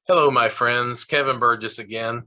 Hello, my friends. Kevin Burgess again.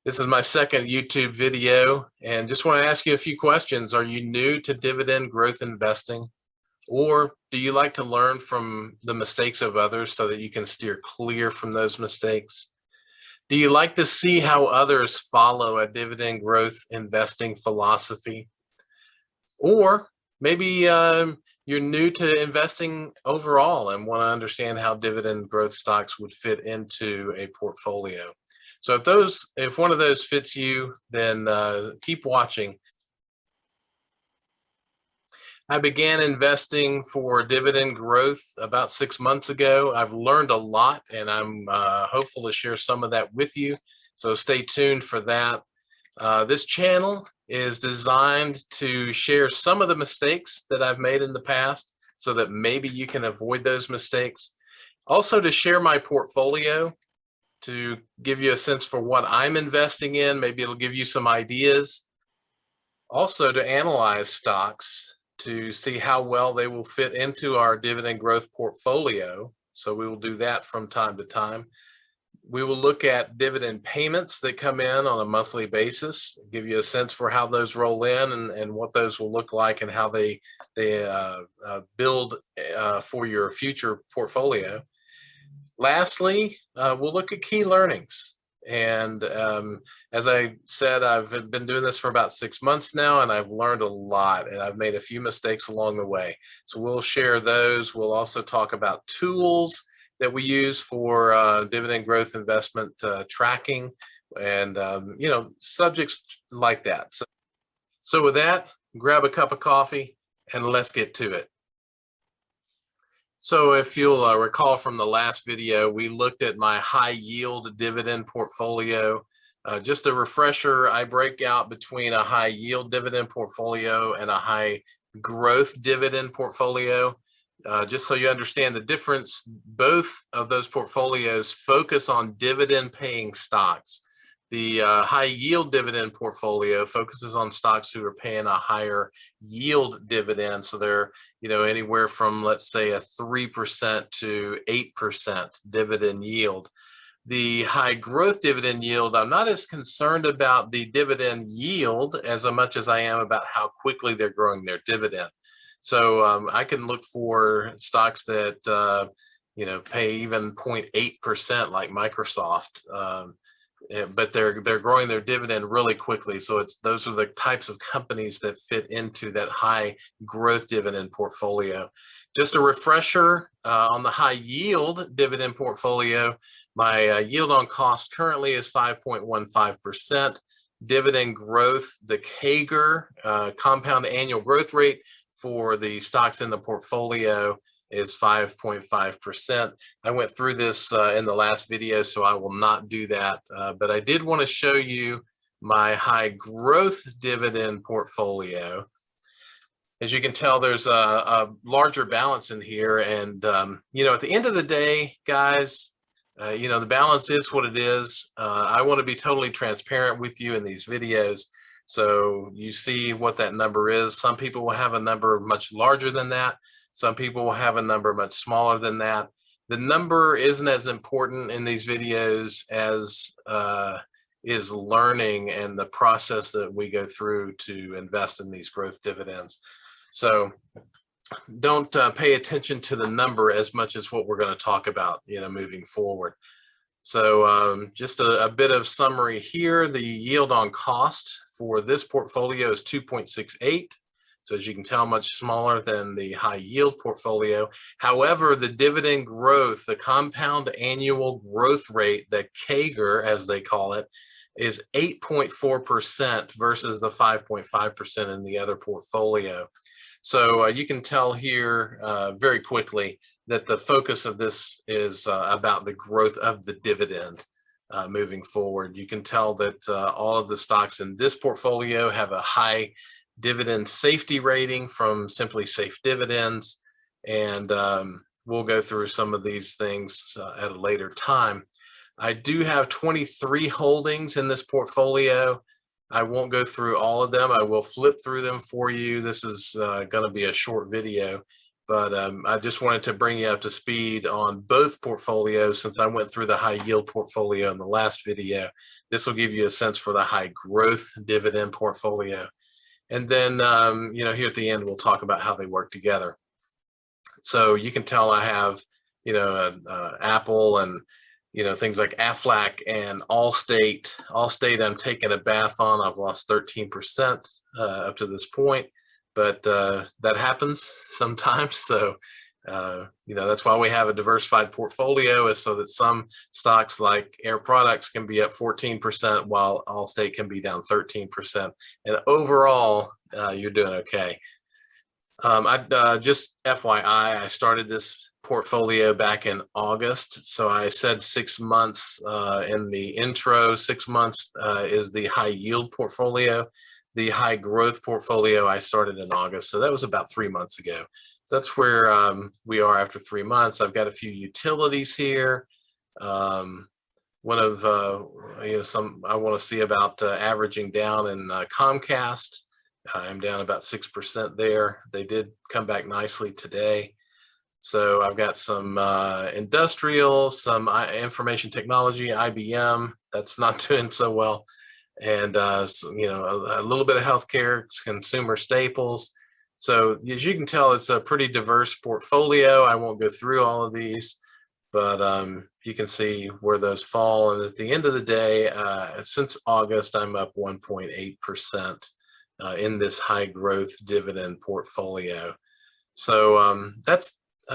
This is my second YouTube video, and just want to ask you a few questions. Are you new to dividend growth investing, or do you like to learn from the mistakes of others so that you can steer clear from those mistakes? Do you like to see how others follow a dividend growth investing philosophy? Or maybe you're new to investing overall and want to understand how dividend growth stocks would fit into a portfolio. So if one of those fits you, then keep watching. I began investing for dividend growth about 6 months ago. I've learned a lot, and I'm hopeful to share some of that with you. So stay tuned for that. This channel is designed to share some of the mistakes that I've made in the past so that maybe you can avoid those mistakes. Also to share my portfolio, to give you a sense for what I'm investing in. Maybe it'll give you some ideas. Also to analyze stocks to see how well they will fit into our dividend growth portfolio. So we will do that from time to time. We will look at dividend payments that come in on a monthly basis, give you a sense for how those roll in and what those will look like and how they build for your future portfolio. Lastly, we'll look at key learnings. And as I said, I've been doing this for about 6 months now, and I've learned a lot, and I've made a few mistakes along the way. So we'll share those. We'll also talk about tools that we use for dividend growth investment tracking and subjects like that. So with that, grab a cup of coffee and let's get to it. So if you'll recall from the last video, we looked at my high yield dividend portfolio. Just a refresher, I break out between a high yield dividend portfolio and a high growth dividend portfolio. Just so you understand the difference, both of those portfolios focus on dividend paying stocks. The high yield dividend portfolio focuses on stocks who are paying a higher yield dividend. So they're, anywhere from, let's say, a 3% to 8% dividend yield. The high growth dividend yield, I'm not as concerned about the dividend yield as much as I am about how quickly they're growing their dividend. So I can look for stocks that, pay even 0.8% like Microsoft. But they're growing their dividend really quickly. So those are the types of companies that fit into that high growth dividend portfolio. Just a refresher on the high yield dividend portfolio, my yield on cost currently is 5.15%. Dividend growth, the CAGR, compound annual growth rate for the stocks in the portfolio is 5.5%. I went through this in the last video, so I will not do that. But I did want to show you my high growth dividend portfolio. As you can tell, there's a larger balance in here. And, at the end of the day, guys, the balance is what it is. I want to be totally transparent with you in these videos. So you see what that number is. Some people will have a number much larger than that. Some people will have a number much smaller than that. The number isn't as important in these videos as is learning and the process that we go through to invest in these growth dividends. So don't pay attention to the number as much as what we're going to talk about, moving forward. So just a bit of summary here. The yield on cost for this portfolio is 2.68. So as you can tell, much smaller than the high yield portfolio. However, the dividend growth, the compound annual growth rate, the CAGR as they call it, is 8.4% versus the 5.5% in the other portfolio. So you can tell here very quickly that the focus of this is about the growth of the dividend moving forward. You can tell that all of the stocks in this portfolio have a high dividend safety rating from Simply Safe Dividends, and we'll go through some of these things at a later time. I do have 23 holdings in this portfolio. I won't go through all of them. I will flip through them for you. This is going to be a short video, but I just wanted to bring you up to speed on both portfolios since I went through the high yield portfolio in the last video. This will give you a sense for the high growth dividend portfolio. And then, here at the end, we'll talk about how they work together. So you can tell I have, Apple and, things like Aflac and Allstate. Allstate, I'm taking a bath on. I've lost 13% up to this point, but that happens sometimes. So, that's why we have a diversified portfolio, is so that some stocks like Air Products can be up 14% while Allstate can be down 13%. And overall, you're doing okay. Just FYI, I started this portfolio back in August. So I said 6 months in the intro. 6 months is the high yield portfolio. The high growth portfolio I started in August. So that was about 3 months ago. So that's where we are after 3 months. I've got a few utilities here. One of some I want to see about averaging down in Comcast. I'm down about 6% there. They did come back nicely today. So I've got some industrial, some information technology, IBM, that's not doing so well. And, a little bit of healthcare, consumer staples. So as you can tell, it's a pretty diverse portfolio. I won't go through all of these, but you can see where those fall. And at the end of the day, since August, I'm up 1.8%. In this high growth dividend portfolio. So that's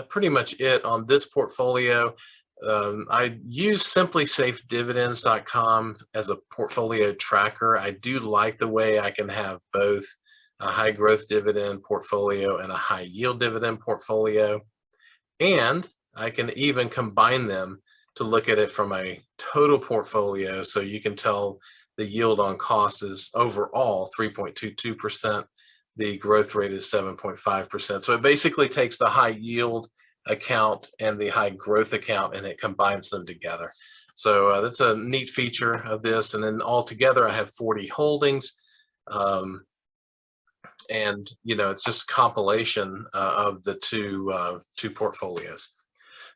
pretty much it on this portfolio. I use simplysafedividends.com as a portfolio tracker. I do like the way I can have both a high growth dividend portfolio and a high yield dividend portfolio. And I can even combine them to look at it from a total portfolio, so you can tell the yield on cost is overall 3.22%. The growth rate is 7.5%. So it basically takes the high yield account and the high growth account and it combines them together. So that's a neat feature of this. And then altogether, I have 40 holdings. And it's just a compilation of the two portfolios.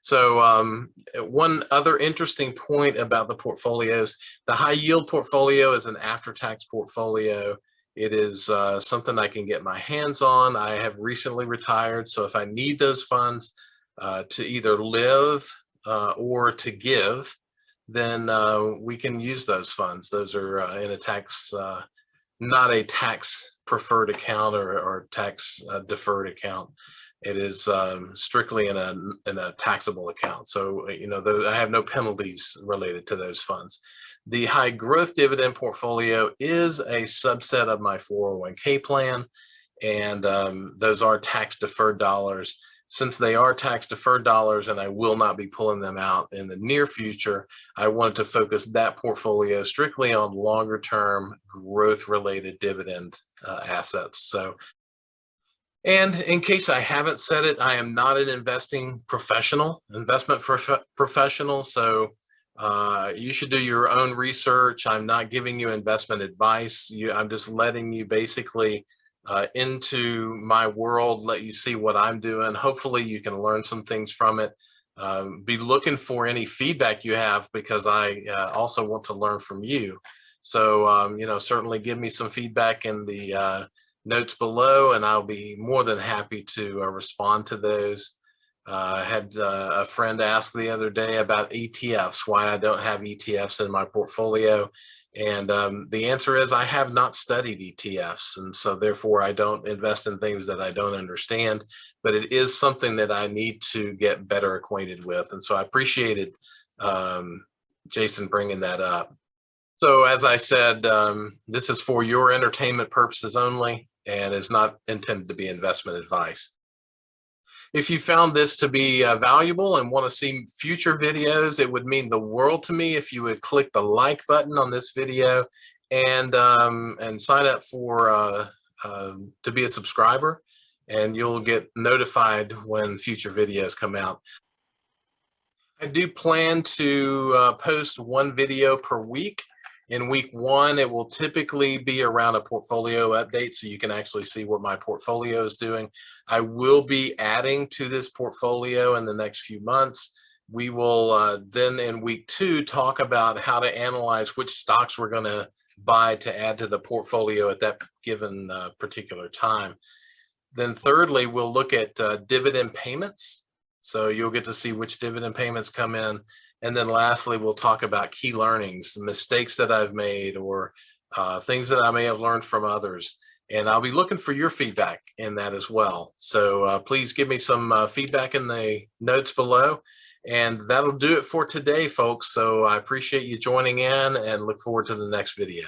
So one other interesting point about the portfolios, the high yield portfolio is an after-tax portfolio. It is something I can get my hands on. I have recently retired, so if I need those funds to either live or to give, then we can use those funds. Those are in a tax, not a tax preferred account or tax deferred account. It is strictly in a taxable account. So, I have no penalties related to those funds. The high growth dividend portfolio is a subset of my 401k plan. And those are tax deferred dollars. Since they are tax deferred dollars and I will not be pulling them out in the near future, I wanted to focus that portfolio strictly on longer term growth related dividend assets. So, and in case I haven't said it, I am not an investment professional. So you should do your own research. I'm not giving you investment advice. I'm just letting you basically into my world, let you see what I'm doing. Hopefully you can learn some things from it. Be looking for any feedback you have, because I also want to learn from you. So, certainly give me some feedback in the notes below, and I'll be more than happy to respond to those. I had a friend ask the other day about ETFs, why I don't have ETFs in my portfolio. And the answer is I have not studied ETFs. And so therefore I don't invest in things that I don't understand, but it is something that I need to get better acquainted with. And so I appreciated Jason bringing that up. So as I said, this is for your entertainment purposes only and is not intended to be investment advice. If you found this to be valuable and want to see future videos, it would mean the world to me if you would click the like button on this video and sign up for to be a subscriber, and you'll get notified when future videos come out. I do plan to post one video per week. In week 1, it will typically be around a portfolio update, so you can actually see what my portfolio is doing. I will be adding to this portfolio in the next few months. We will then in week 2 talk about how to analyze which stocks we're going to buy to add to the portfolio at that given particular time. Then thirdly, we'll look at dividend payments. So you'll get to see which dividend payments come in. And then lastly, we'll talk about key learnings, the mistakes that I've made, or things that I may have learned from others. And I'll be looking for your feedback in that as well. So please give me some feedback in the notes below. And that'll do it for today, folks. So I appreciate you joining in and look forward to the next video.